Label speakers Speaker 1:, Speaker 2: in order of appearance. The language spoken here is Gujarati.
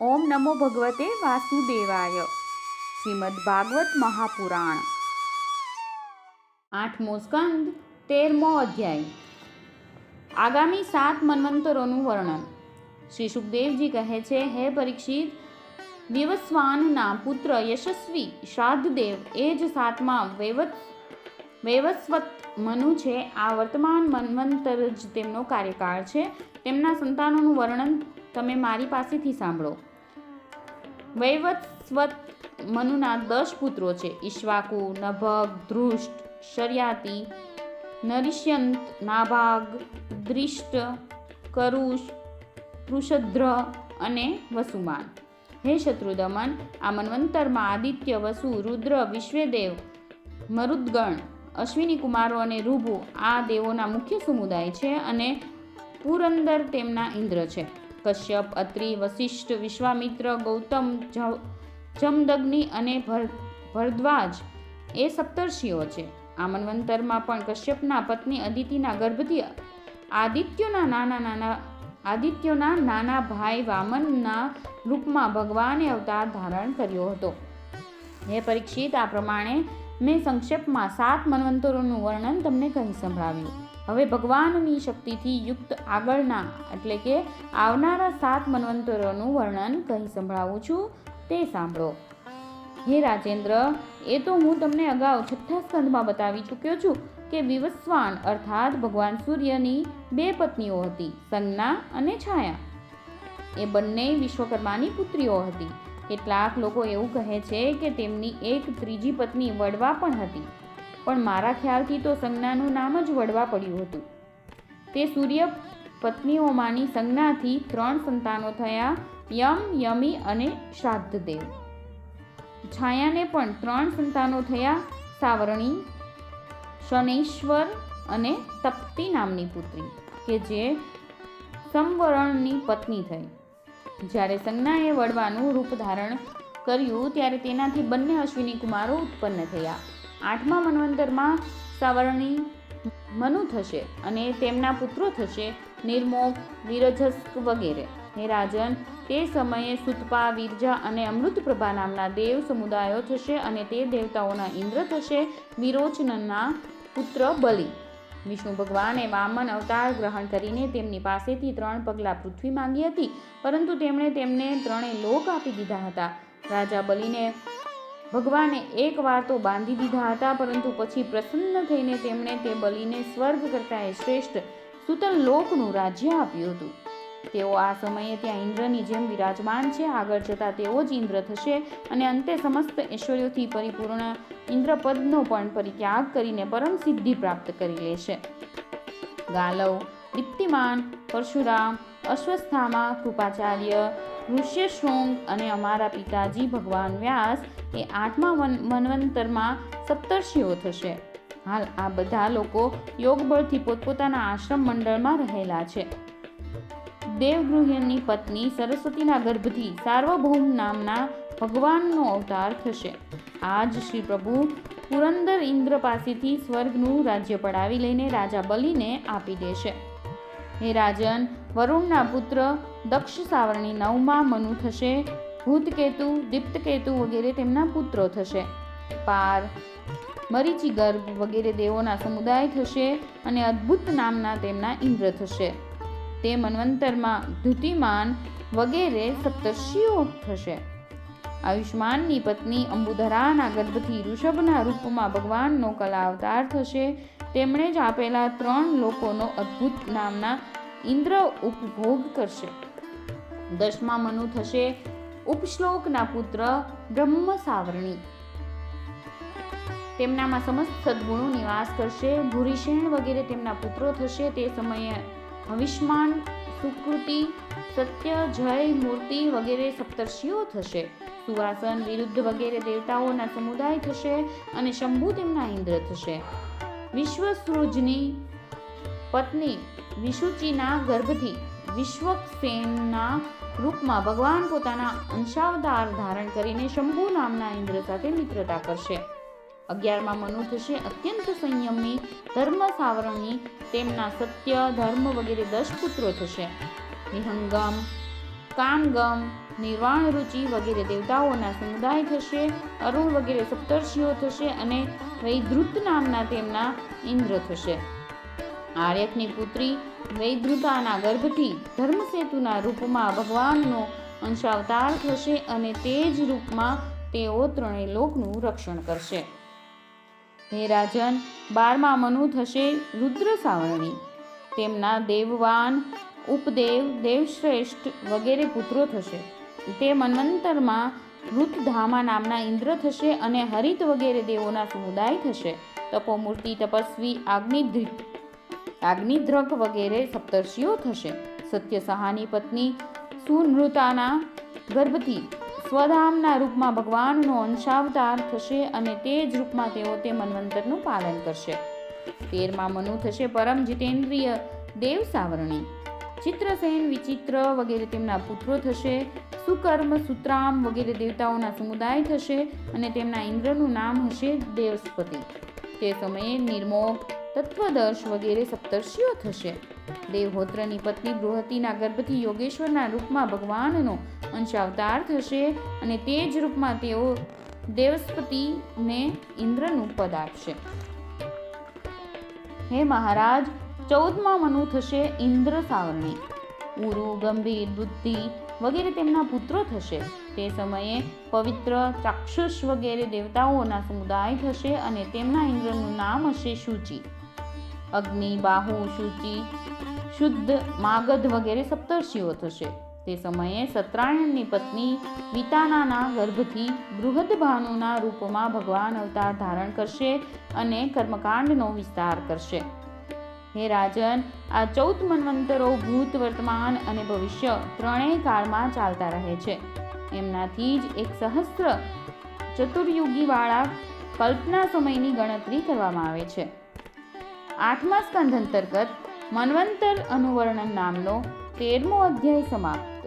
Speaker 1: ઓમ નમો ભગવતે વાસુદેવાય. શ્રીમદ ભાગવત મહાપુરાણ, 8મો સ્કંદ, 13મો અધ્યાય. આગામી 7 મન્વંતરોનું વર્ણન. શ્રી સુખદેવજી કહે છે, હે પરીક્ષિત, વિવસ્વાનના પુત્ર યશસ્વી શ્રાદ્ધદેવ એ જ 7મા વૈવસ્વત મનુ છે. આ વર્તમાન મન્વંતર જ તેમનો કાર્યકાળ છે. તેમના સંતાનોનું વર્ણન તમે મારી પાસેથી સાંભળો. વૈવસ્વત મનુના 10 પુત્રો છે: ઈક્ષ્વાકુ, નભગ, ધૃષ્ટ, શર્યાતિ, નરિષ્યંત, નાભાગ, દ્રિષ્ટ, કરુષ, પૃષદ્ર અને વસુમાન. હે શત્રુદમન, આ મન્વંતરમાં આદિત્ય, વસુ, રુદ્ર, વિશ્વેદેવ, મરુદ્ગણ, અશ્વિની કુમારો અને ઋભુ આ દેવોના મુખ્ય સમુદાય છે અને પુરંદર તેમના ઇન્દ્ર છે. કશ્યપ, અત્રિ, વશિષ્ઠ, વિશ્વામિત્ર, ગૌતમ, જમદગ્નિ અને ભરદ્વાજ એ સપ્તર્ષિઓ છે. આ મન્વંતરમાં પણ કશ્યપના પત્ની અદિતિના ગર્ભથી આદિત્યોના નાના ભાઈ વામનના રૂપમાં ભગવાને અવતાર ધારણ કર્યો હતો. હે પરીક્ષિત, આ પ્રમાણે મેં સંક્ષેપમાં 7 મન્વંતરોનું વર્ણન તમને કહી સંભળાવ્યું. હવે ભગવાનની શક્તિથી યુક્ત આગળના એટલે કે આવનારા 7 મન્વંતરોનું વર્ણન કહી સંભળાવું છું, તે સાંભળો. હે રાજેન્દ્ર, એ તો હું તમને અગાઉ 6થા સ્કંદમાં બતાવી ચૂક્યો છું કે વિવસ્વાન અર્થાત ભગવાન સૂર્યની 2 પત્નીઓ હતી, સંજ્ઞા અને છાયા. એ બંને વિશ્વકર્માની પુત્રીઓ હતી. કેટલાક લોકો એવું કહે છે કે તેમની એક ત્રીજી પત્ની વડવા પણ હતી, પણ મારા ખ્યાલથી તો સંજ્ઞાનું નામ જ વડવા પડ્યું હતું. તે સૂર્ય પત્નીઓમાંની સંજ્ઞાથી 3 સંતાનો થયા: યમ, યમી અને શ્રાદ્ધદેવ. છાયાને પણ 3 સંતાનો થયા: સાવરણી, શનૈશ્વર અને તપ્તી નામની પુત્રી, કે જે સંવરણની પત્ની થઈ. જ્યારે સંજ્ઞાએ વડવાનું રૂપ ધારણ કર્યું ત્યારે તેનાથી 2 અશ્વિની કુમારો ઉત્પન્ન થયા. 8મા મન્વંતરમાં સાવરણી મનુ થશે અને તેમના પુત્રો થશે નિર્મોક, વિરજસ્ક વગેરે. હે રાજન, તે સમયે સુતપા, વિરજા અને અમૃતપ્રભા નામના દેવ સમુદાયો થશે અને તે દેવતાઓના ઇન્દ્ર થશે વિરોચનના પુત્ર બલિ. વિષ્ણુ ભગવાને વામન અવતાર ગ્રહણ કરીને તેમની પાસેથી 3 પગલા પૃથ્વી માંગી હતી, પરંતુ તેમણે તેમને 3 લોક આપી દીધા હતા. રાજા બલિને ભગવાને એક વાર તો બાંધી દીધા હતા, પરંતુ પછી પ્રસન્ન થઈને તેમણે તે બલિને સ્વર્ગ કરતાં શ્રેષ્ઠ સુતલ લોકનું રાજ્ય આપ્યું હતું. તેઓ આ સમયે ત્યાં ઇન્દ્રની જેમ વિરાજમાન છે. આગળ જતાં તેઓ જ ઇન્દ્ર થશે અને અંતે સમસ્ત ઐશ્વર્યોથી પરિપૂર્ણ ઇન્દ્રપદનો પણ પરિત્યાગ કરીને પરમ સિદ્ધિ પ્રાપ્ત કરી લેશે. ગાલવ, દીપ્તિમાન, પરશુરામ, અશ્વસ્થામા, કૃપાચાર્ય, ઋષ્યશૃંગ અને અમારા પિતાજી ભગવાન વ્યાસ એ 8મા મન્વંતરમાં સપ્તર્ષિઓ થશે. હાલ આ બધા લોકો યોગબળથી પોતપોતાના આશ્રમ મંડળમાં રહેલા છે. દેવગૃહ્યની પત્ની સરસ્વતીના ગર્ભથી સાર્વભૌમ નામના ભગવાનનો અવતાર થશે. આજ શ્રી પ્રભુ પુરંદર ઇન્દ્ર પાસેથી સ્વર્ગનું રાજ્ય પડાવી લઈને રાજા બલિને આપી દેશે. હે રાજન, વરુણના પુત્ર દક્ષ સાવરણી 9મા મનુ થશે. ભૂતકેતુ, દીપ્તકેતુ વગેરે તેમના પુત્રો થશે. પાર, મરીચિગર્ભ વગેરે દેવોના સમુદાય થશે અને અદ્ભુત નામના તેમના ઇન્દ્ર થશે. તે મન્વંતરમાં ધુતિમાન વગેરે સપ્તર્ષિઓ થશે. આયુષ્માનની પત્ની અંબુધરાના ગર્ભથી ઋષભના રૂપમાં ભગવાનનો કલા અવતાર થશે. તેમણે જ આપેલા 3 લોકોનો અદ્ભુત નામના ઇન્દ્ર ઉપભોગ કરશે. 10મા મનુ થશે ઉપશ્લોકના પુત્ર બ્રહ્મ સાવરણી. તેમનામાં સમસ્ત સદ્ગુણો નિવાસ કરશે. ભૂરિષેણ વગેરે તેમના પુત્રો થશે. તે સમયે હવિષ્માન, સુકૃતિ, સત્ય, જય, મૂર્તિ વગેરે સપ્તર્ષિઓ થશે. સુવાસન, વિરુદ્ધ વગેરે દેવતાઓના સમુદાય થશે અને શંભુ તેમના ઇન્દ્ર થશે. વિશ્વસૃજની પત્ની વિશુચિના ગર્ભથી વિશ્વક્સેનના રૂપમાં ભગવાન પોતાના અંશાવતાર ધારણ કરીને શંભુ નામના ઇન્દ્ર સાથે મિત્રતા કરશે. 11મા મનુ થશે અત્યંત સંયમી ધર્મ સાવરણી. તેમના સત્ય, ધર્મ વગેરે 10 પુત્રો થશે. વિહંગમ, કામગમ, નિર્વાણ રુચિ વગેરે દેવતાઓના સમુદાય થશે. અરુણ વગેરે સપ્તર્ષિઓ થશે અને વૈદ્રુત નામના તેમના ઇન્દ્ર થશે. આર્યકની પુત્રી વૈદ્રુતાના ગર્ભથી ધર્મસેતુના રૂપમાં ભગવાનનો અંશાવતાર થશે અને તે જ રૂપમાં તેઓ ત્રણેય લોકનું રક્ષણ કરશે. હે રાજન, 12મા મનુ થશે રુદ્ર સાવરણી. તેમના દેવવાન, ઉપદેવ, દેવશ્રેષ્ઠ વગેરે પુત્રો થશે. તે મન્વંતરમાં ઋતધામા નામના ઇન્દ્ર થશે અને હરિત વગેરે દેવોના સમુદાય થશે. તપોમૂર્તિ, તપસ્વી, આગ્નિદ્રક વગેરે સપ્તર્ષિઓ થશે. સત્યસહાની પત્ની સુનૃતાના ગર્ભથી સ્વધામના રૂપમાં ભગવાનનો અંશાવતાર થશે અને તે જ રૂપમાં તેઓ તે મન્વંતરનું પાલન કરશે. 13મા મનુ થશે પરમ જીતેન્દ્રિય દેવ સાવરણી. ચિત્રસેન, વિચિત્ર વગેરે તેમના પુત્રો થશે. સુકર્મ, સુત્રામ વગેરે દેવતાઓના સમુદાય થશે અને તેમના ઇન્દ્રનું નામ હશે દેવસ્પતિ. તે સમયે નિર્મોક, તત્વદર્શ વગેરે સપ્તર્ષિઓ થશે. દેવહોત્રની પત્ની બૃહતિના ગર્ભથી યોગેશ્વરના રૂપમાં ભગવાનનો અંશાવતાર થશે અને તે જ રૂપમાં તેઓ દેવસ્પતિને ઇન્દ્રનું પદ આપશે. હે મહારાજ, 14મા મનુ થશે ઇન્દ્ર સાવરણી. ઉરુ, ગંભીર, બુદ્ધિ વગેરે તેમના પુત્રો થશે. તે સમયે પવિત્ર, ચાક્ષુષ વગેરે દેવતાઓના સમુદાય થશે અને તેમના ઇન્દ્રનું નામ હશે શુચિ. અગ્નિ, બાહુ, શુચિ, શુદ્ધ, માગધ વગેરે સપ્તર્ષિઓ થશે. તે સમયે સત્રાયણની પત્ની વિતાનાના ગર્ભથી બૃહદભાનુના રૂપમાં ભગવાન અવતાર ધારણ કરશે અને કર્મકાંડનો વિસ્તાર કરશે. હે રાજન, આ 14 મન્વંતરો ભૂત, વર્તમાન અને ભવિષ્ય ત્રણેય કાળમાં ચાલતા રહે છે. એમનાથી જ 1 સહસ્ત્ર ચતુર્યુગીવાળા કલ્પના સમયની ગણતરી કરવામાં આવે છે. 8મા સ્કંધ અંતર્ગત મન્વંતર અનુવર્ણન નામનો 13મો અધ્યાય સમાપ્ત.